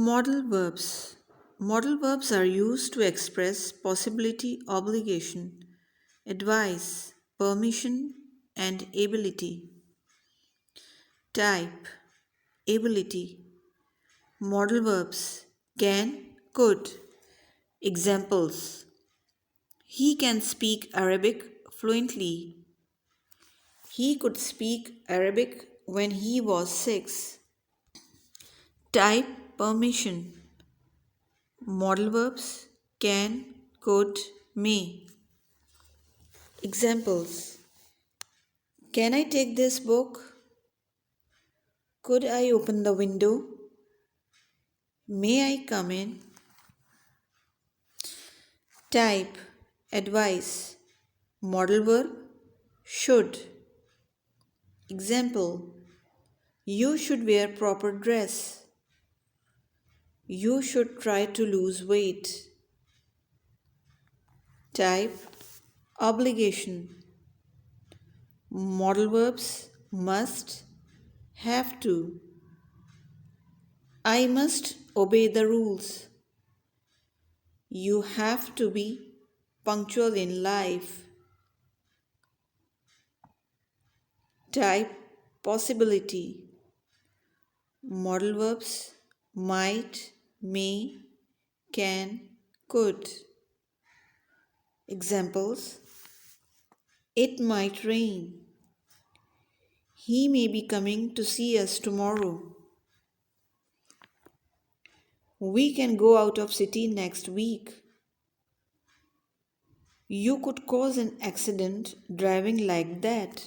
Modal verbs. Modal verbs are used to express possibility, obligation, advice, permission, and ability. Type, ability. Modal verbs can, could. Examples: he can speak Arabic fluently. He could speak Arabic when he was 6. Type, permission. Modal verbs can, could, may. Examples: can I take this book? Could I open the window? May I come in? Type, advice. Modal verb should. Example: you should wear proper dress. You should try to lose weight. Type, obligation. Modal verbs must, have to. I must obey the rules. You have to be punctual in life. Type, possibility. Modal verbs might, may, can, could. Examples: it might rain. He may be coming to see us tomorrow. We can go out of city next week. You could cause an accident driving like that.